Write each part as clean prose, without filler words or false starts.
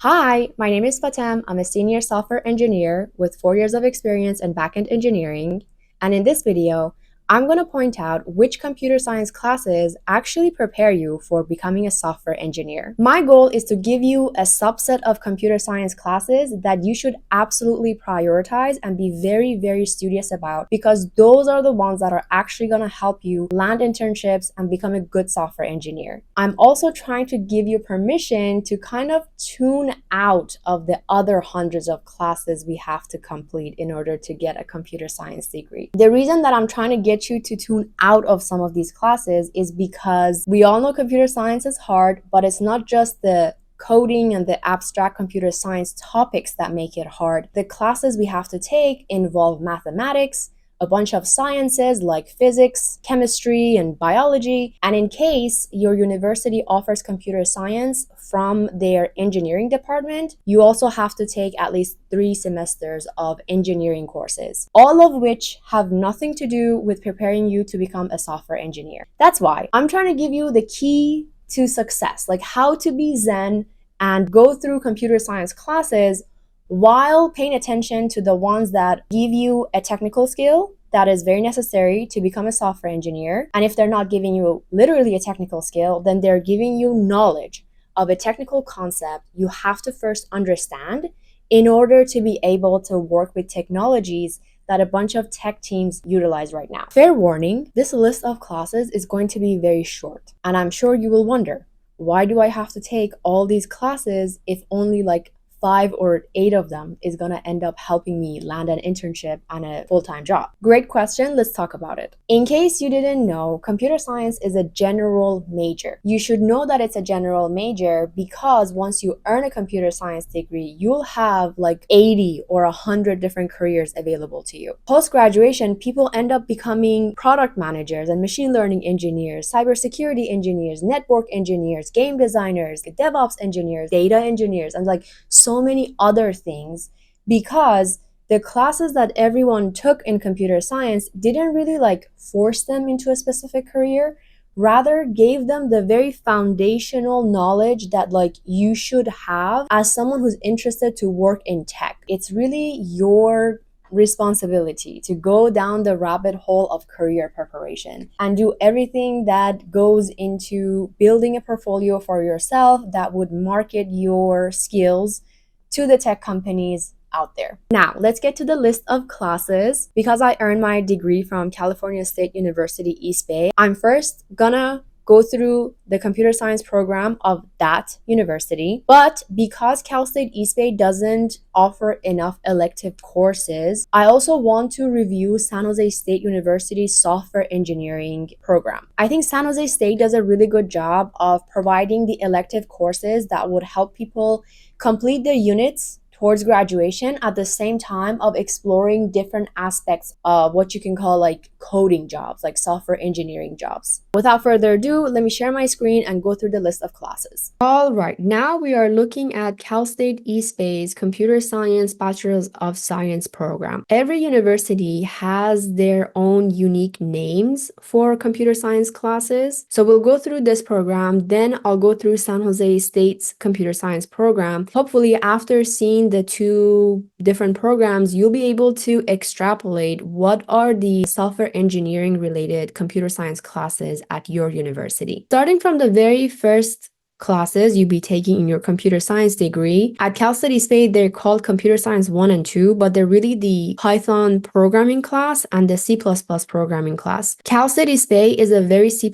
Hi, my name is Fatem. I'm a senior software engineer with 4 years of experience in backend engineering. And in this video, I'm going to point out which computer science classes actually prepare you for becoming a software engineer. My goal is to give you a subset of computer science classes that you should absolutely prioritize and be very, very studious about, because those are the ones that are actually going to help you land internships and become a good software engineer. I'm also trying to give you permission to kind of tune out of the other hundreds of classes we have to complete in order to get a computer science degree. The reason that I'm trying to get you to tune out of some of these classes is because we all know computer science is hard, but it's not just the coding and the abstract computer science topics that make it hard. The classes we have to take involve mathematics, a bunch of sciences like physics, chemistry, and biology. And in case your university offers computer science from their engineering department, you also have to take at least 3 semesters of engineering courses, all of which have nothing to do with preparing you to become a software engineer. That's why I'm trying to give you the key to success, like how to be zen and go through computer science classes while paying attention to the ones that give you a technical skill that is very necessary to become a software engineer. And if they're not giving you literally a technical skill, then they're giving you knowledge of a technical concept you have to first understand in order to be able to work with technologies that a bunch of tech teams utilize right now. Fair warning, this list of classes is going to be very short. And I'm sure you will wonder, why do I have to take all these classes if only like 5 or 8 of them is going to end up helping me land an internship and a full-time job? Great question. Let's talk about it. In case you didn't know, computer science is a general major. You should know that it's a general major because once you earn a computer science degree, you'll have like 80 or 100 different careers available to you. Post-graduation, people end up becoming product managers and machine learning engineers, cybersecurity engineers, network engineers, game designers, DevOps engineers, data engineers, and like so many other things, because the classes that everyone took in computer science didn't really like force them into a specific career, rather gave them the very foundational knowledge that like you should have as someone who's interested to work in tech. It's really your responsibility to go down the rabbit hole of career preparation and do everything that goes into building a portfolio for yourself that would market your skills to the tech companies out there. Now, let's get to the list of classes. Because I earned my degree from California State University, East Bay, I'm first gonna go through the computer science program of that university. But because Cal State East Bay doesn't offer enough elective courses, I also want to review San Jose State University's software engineering program. I think San Jose State does a really good job of providing the elective courses that would help people complete their units towards graduation at the same time of exploring different aspects of what you can call like coding jobs, like software engineering jobs. Without further ado, let me share my screen and go through the list of classes. All right, now we are looking at Cal State East Bay's Computer Science Bachelor's of Science program. Every university has their own unique names for computer science classes. So we'll go through this program, then I'll go through San Jose State's computer science program. Hopefully, after seeing the 2 different programs, you'll be able to extrapolate what are the software engineering related computer science classes at your university. Starting from the very first classes you'll be taking in your computer science degree. At Cal State East Bay, they're called Computer Science 1 and 2, but they're really the Python programming class and the C++ programming class. Cal State East Bay is a very C++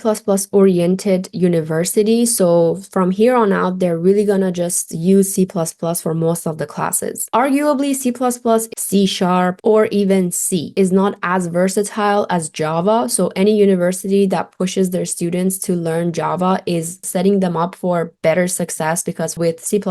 oriented university, so from here on out, they're really gonna just use C++ for most of the classes. Arguably, C++, C#, or even C is not as versatile as Java, so any university that pushes their students to learn Java is setting them up for better success, because with C++,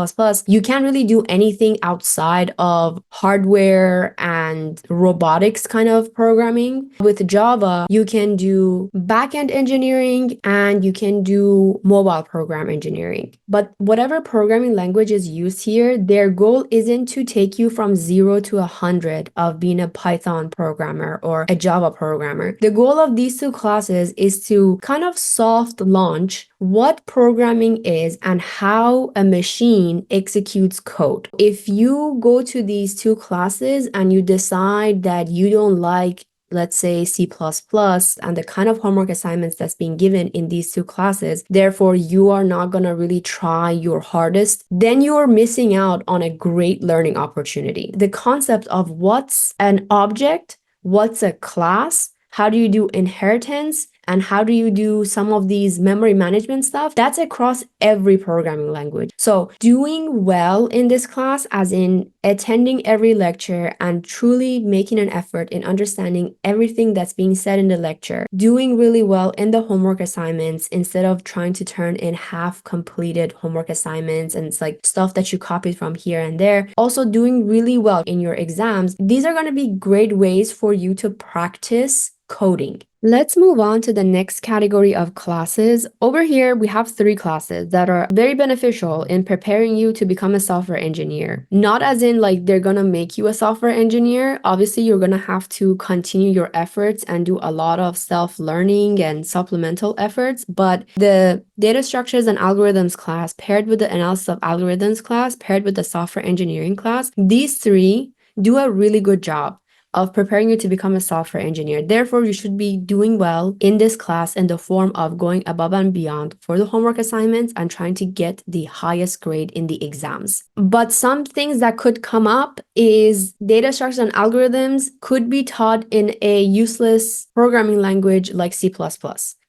you can't really do anything outside of hardware and robotics kind of programming. With Java, you can do backend engineering and you can do mobile program engineering. But whatever programming language is used here, their goal isn't to take you from 0 to 100 of being a Python programmer or a Java programmer. The goal of these 2 classes is to kind of soft launch what programming is and how a machine executes code. If you go to these two classes and you decide that you don't like, let's say, C++ and the kind of homework assignments that's being given in these two classes, therefore you are not going to really try your hardest, then you are missing out on a great learning opportunity. The concept of what's an object, what's a class, how do you do inheritance, and how do you do some of these memory management stuff, that's across every programming language. So doing well in this class, as in attending every lecture and truly making an effort in understanding everything that's being said in the lecture, doing really well in the homework assignments instead of trying to turn in half completed homework assignments and it's like stuff that you copied from here and there. Also doing really well in your exams. These are going to be great ways for you to practice coding. Let's move on to the next category of classes. Over here, we have 3 classes that are very beneficial in preparing you to become a software engineer. Not as in like they're gonna make you a software engineer. Obviously, you're gonna have to continue your efforts and do a lot of self-learning and supplemental efforts. But the data structures and algorithms class paired with the analysis of algorithms class paired with the software engineering class, these 3 do a really good job of preparing you to become a software engineer. Therefore, you should be doing well in this class in the form of going above and beyond for the homework assignments and trying to get the highest grade in the exams. But some things that could come up is data structures and algorithms could be taught in a useless programming language like C++.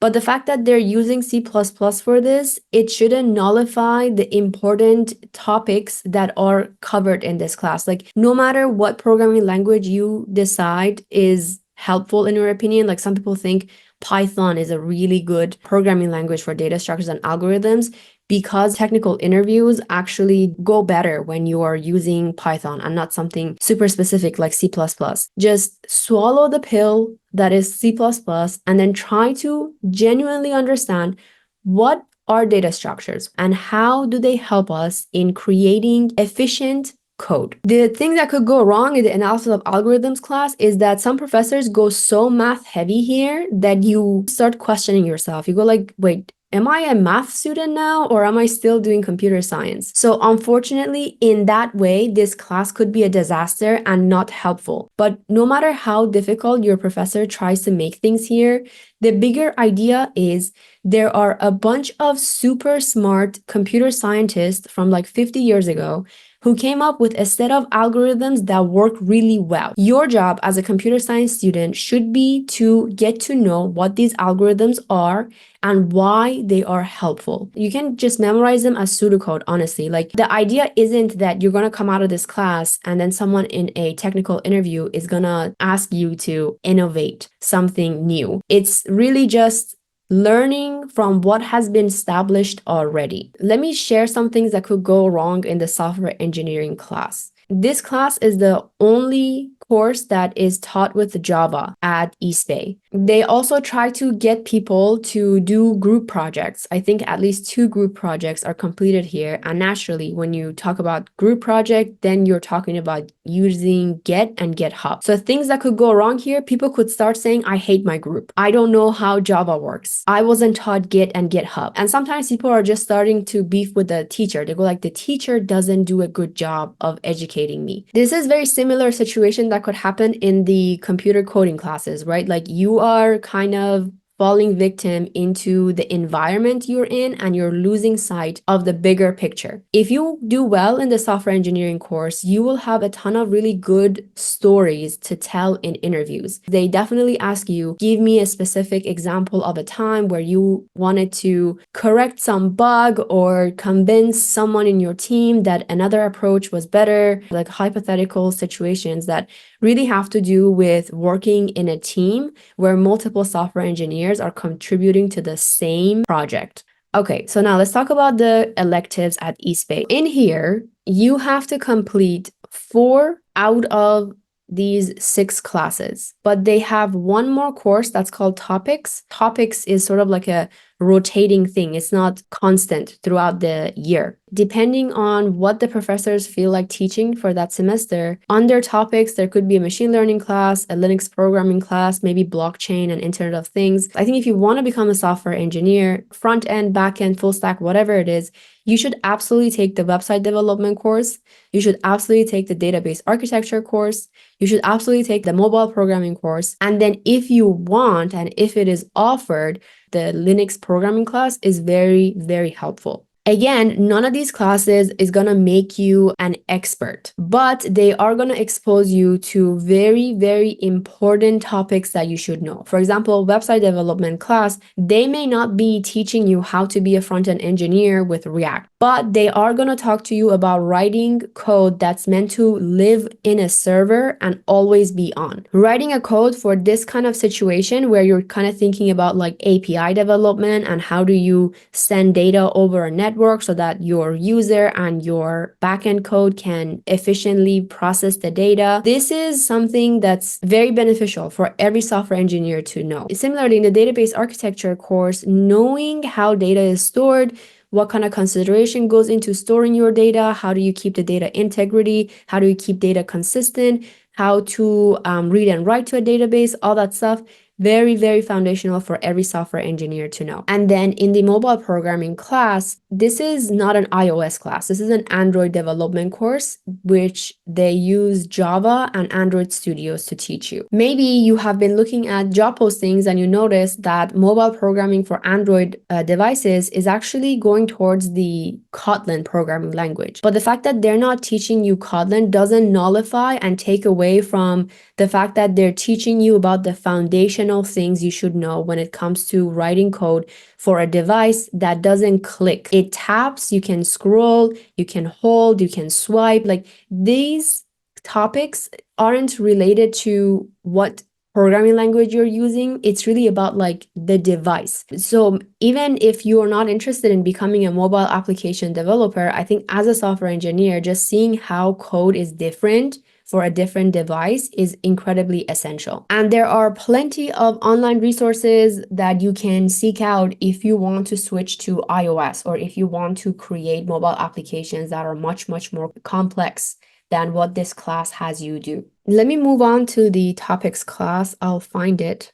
But the fact that they're using C++ for this, it shouldn't nullify the important topics that are covered in this class. Like no matter what programming language you decide is helpful in your opinion, like some people think Python is a really good programming language for data structures and algorithms because technical interviews actually go better when you are using Python and not something super specific like C++. Just swallow the pill that is C++ and then try to genuinely understand what are data structures and how do they help us in creating efficient code. The thing that could go wrong in the analysis of algorithms class is that some professors go so math heavy here that you start questioning yourself. You go like, wait, am I a math student now or am I still doing computer science? So unfortunately, in that way, this class could be a disaster and not helpful. But no matter how difficult your professor tries to make things here, the bigger idea is there are a bunch of super smart computer scientists from like 50 years ago who came up with a set of algorithms that work really well. Your job as a computer science student should be to get to know what these algorithms are and why they are helpful. You can just memorize them as pseudocode, honestly. Like the idea isn't that you're gonna come out of this class and then someone in a technical interview is gonna ask you to innovate something new. It's really just learning from what has been established already. Let me share some things that could go wrong in the software engineering class. This class is the only course that is taught with Java at East Bay. They also try to get people to do group projects. I think at least 2 group projects are completed here. And naturally, when you talk about group project, then you're talking about using Get and GitHub. So things that could go wrong here, people could start saying, I hate my group. I don't know how Java works. I wasn't taught Git and GitHub. And sometimes people are just starting to beef with the teacher. They go like, the teacher doesn't do a good job of educating me. This is very similar situation that could happen in the computer coding classes, right? Like you are kind of falling victim into the environment you're in and you're losing sight of the bigger picture. If you do well in the software engineering course, you will have a ton of really good stories to tell in interviews. They definitely ask you, give me a specific example of a time where you wanted to correct some bug or convince someone in your team that another approach was better, like hypothetical situations that really have to do with working in a team where multiple software engineers are contributing to the same project. Okay, so now let's talk about the electives at East Bay. In here, you have to complete 4 out of these 6 classes, but they have one more course that's called Topics. Topics is sort of like a rotating thing. It's not constant throughout the year. Depending on what the professors feel like teaching for that semester, on their topics, there could be a machine learning class, a Linux programming class, maybe blockchain and Internet of Things. I think if you want to become a software engineer, front end, back end, full stack, whatever it is, you should absolutely take the website development course. You should absolutely take the database architecture course. You should absolutely take the mobile programming course. And then if you want, and if it is offered, the Linux programming class is very, very helpful. Again, none of these classes is going to make you an expert, but they are going to expose you to very, very important topics that you should know. For example, website development class, they may not be teaching you how to be a front-end engineer with React, but they are going to talk to you about writing code that's meant to live in a server and always be on. Writing a code for this kind of situation where you're kind of thinking about like API development and how do you send data over a network so that your user and your backend code can efficiently process the data. This is something that's very beneficial for every software engineer to know. Similarly, in the database architecture course, knowing how data is stored, what kind of consideration goes into storing your data, how do you keep the data integrity, how do you keep data consistent, how to read and write to a database, all that stuff. Very, very foundational for every software engineer to know. And then in the mobile programming class, this is not an iOS class. This is an Android development course, which they use Java and Android Studios to teach you. Maybe you have been looking at job postings and you notice that mobile programming for Android devices is actually going towards the Kotlin programming language. But the fact that they're not teaching you Kotlin doesn't nullify and take away from the fact that they're teaching you about the foundational things you should know when it comes to writing code for a device that doesn't click. It taps, you can scroll, you can hold, you can swipe. Like these topics aren't related to what programming language you're using. It's really about like the device. So even if you are not interested in becoming a mobile application developer, I think as a software engineer, just seeing how code is different for a different device is incredibly essential. And there are plenty of online resources that you can seek out if you want to switch to iOS or if you want to create mobile applications that are much, much more complex than what this class has you do. Let me move on to the topics class. I'll find it.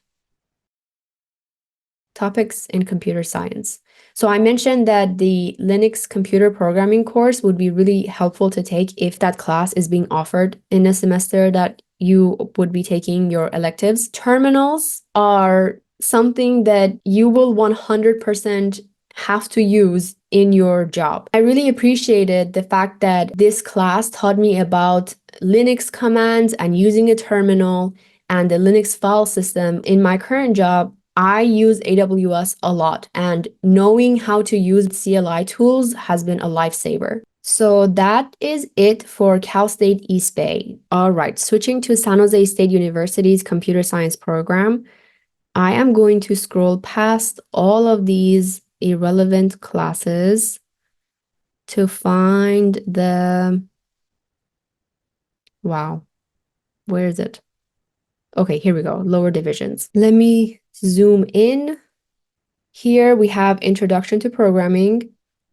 Topics in computer science. So I mentioned that the Linux computer programming course would be really helpful to take if that class is being offered in a semester that you would be taking your electives. Terminals are something that you will 100% have to use in your job. I really appreciated the fact that this class taught me about Linux commands and using a terminal and the Linux file system. In my current job, I use AWS a lot, and knowing how to use CLI tools has been a lifesaver. So that is it for Cal State East Bay. All right, switching to San Jose State University's computer science program, I am going to scroll past all of these irrelevant classes to find the, wow, where is it? Okay, here we go, lower divisions. Let me zoom in. Here we have Introduction to Programming.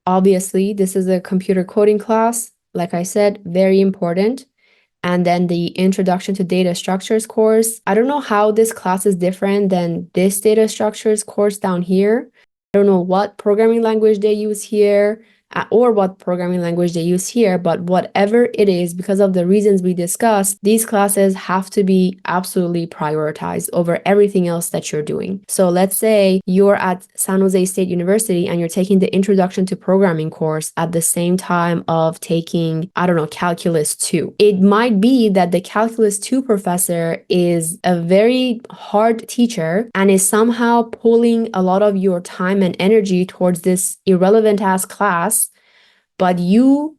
Obviously, this is a computer coding class. Like I said, very important. And then the Introduction to Data Structures course. I don't know how this class is different than this data structures course down here. I don't know what programming language they use here or what programming language they use here, but whatever it is, because of the reasons we discussed, these classes have to be absolutely prioritized over everything else that you're doing. So let's say you're at San Jose State University and you're taking the Introduction to Programming course at the same time of taking, I don't know, Calculus 2. It might be that the Calculus 2 professor is a very hard teacher and is somehow pulling a lot of your time and energy towards this irrelevant ass class, but you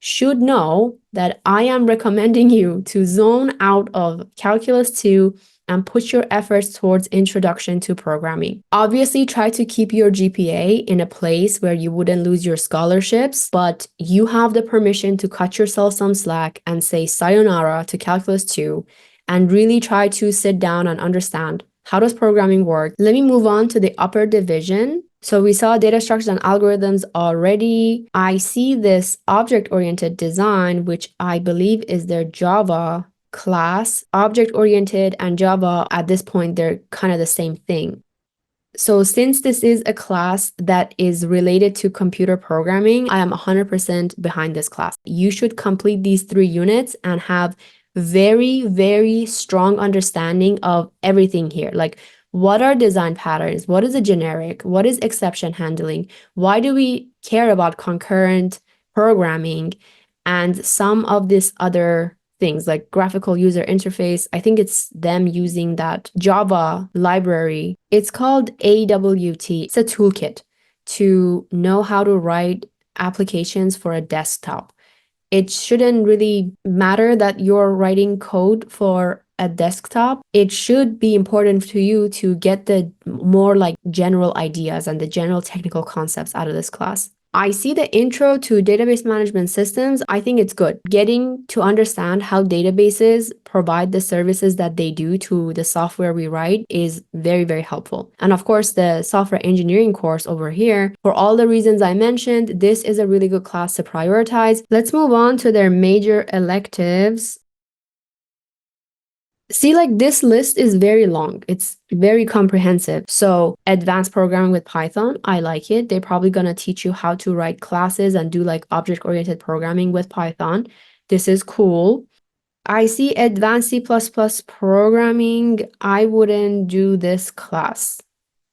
should know that I am recommending you to zone out of Calculus 2 and put your efforts towards Introduction to Programming. Obviously, try to keep your GPA in a place where you wouldn't lose your scholarships, but you have the permission to cut yourself some slack and say sayonara to Calculus 2 and really try to sit down and understand, how does programming work? Let me move on to the upper division. So we saw data structures and algorithms already. I see this object-oriented design, which I believe is their Java class. Object-oriented and Java, at this point, they're kind of the same thing. So since this is a class that is related to computer programming, I am 100% behind this class. You should complete these 3 units and have very, very strong understanding of everything here. Like, what are design patterns? What is a generic? What is exception handling? Why do we care about concurrent programming? And some of this other things like graphical user interface. I think it's them using that Java library. It's called AWT. It's a toolkit to know how to write applications for a desktop. It shouldn't really matter that you're writing code for a desktop. It should be important to you to get the more like general ideas and the general technical concepts out of this class. I see the intro to database management systems. I think it's good. Getting to understand how databases provide the services that they do to the software we write is very, very helpful. And of course, the software engineering course over here, for all the reasons I mentioned, this is a really good class to prioritize. Let's move on to their major electives. See, like this list is very long. It's very comprehensive. So advanced programming with Python, I like it. They're probably going to teach you how to write classes and do like object-oriented programming with Python. This is cool. I see advanced C++ programming. I wouldn't do this class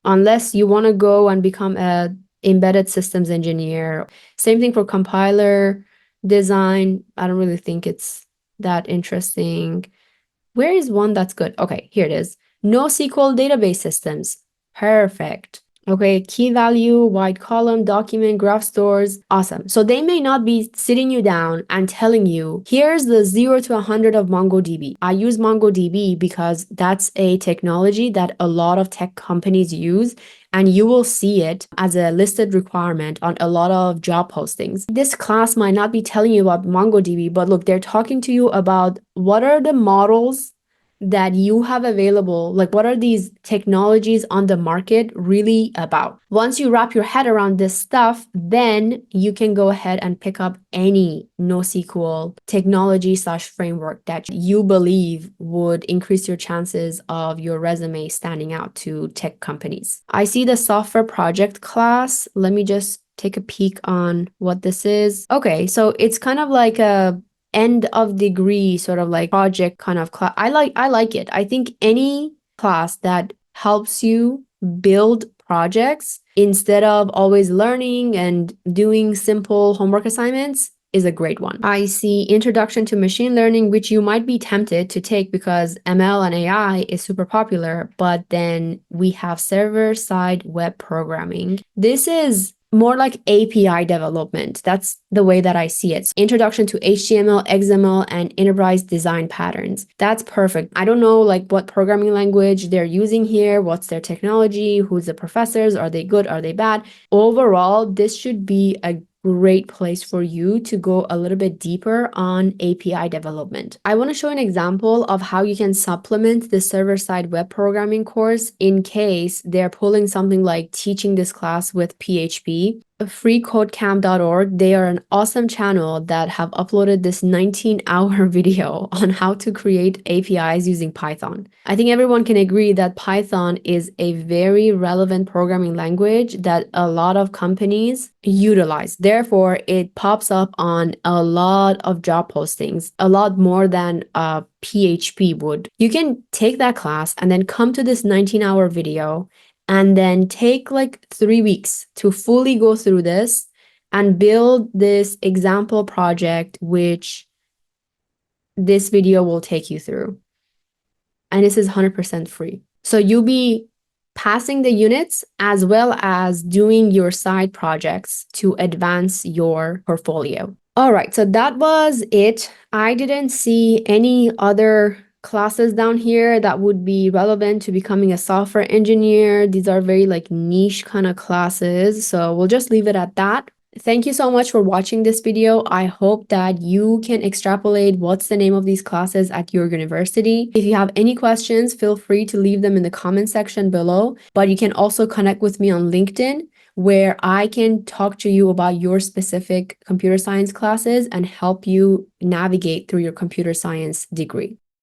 unless you want to go and become a embedded systems engineer. Same thing for compiler design. I don't really think it's that interesting. Where is one that's good? Okay, here it is. NoSQL database systems. Perfect. Okay, key value, wide column, document, graph stores. Awesome. So they may not be sitting you down and telling you, here's the 0 to 100 of MongoDB. I use MongoDB because that's a technology that a lot of tech companies use, and you will see it as a listed requirement on a lot of job postings. This class might not be telling you about MongoDB, but look, they're talking to you about what are the models that you have available, like what are these technologies on the market really about? Once you wrap your head around this stuff, then you can go ahead and pick up any NoSQL technology/framework that you believe would increase your chances of your resume standing out to tech companies. I see the software project class. Let me just take a peek on what this is. Okay, so it's kind of like a end of degree sort of like project kind of class. I like it. I think any class that helps you build projects instead of always learning and doing simple homework assignments is a great one. I see introduction to machine learning, which you might be tempted to take because ML and AI is super popular, but then we have server-side web programming. This is more like API development. That's the way that I see it. Introduction to HTML, XML, and enterprise design patterns. That's perfect. I don't know like what programming language they're using here, what's their technology, who's the professors, are they good, are they bad? Overall, this should be a great place for you to go a little bit deeper on API development. I want to show an example of how you can supplement the server-side web programming course in case they're pulling something like teaching this class with PHP. Freecodecamp.org, they are an awesome channel that have uploaded this 19-hour video on how to create APIs using Python. I think everyone can agree that Python is a very relevant programming language that a lot of companies utilize. Therefore, it pops up on a lot of job postings, a lot more than PHP would. You can take that class and then come to this 19-hour video and then take like 3 weeks to fully go through this and build this example project, which this video will take you through. And this is 100% free. So you'll be passing the units as well as doing your side projects to advance your portfolio. All right, so that was it. I didn't see any other classes down here that would be relevant to becoming a software engineer. These are very like niche kind of classes, so we'll just leave it at that. Thank you so much for watching this video. I hope that you can extrapolate what's the name of these classes at your university. If you have any questions, feel free to leave them in the comment section below, but you can also connect with me on LinkedIn where I can talk to you about your specific computer science classes and help you navigate through your computer science degree.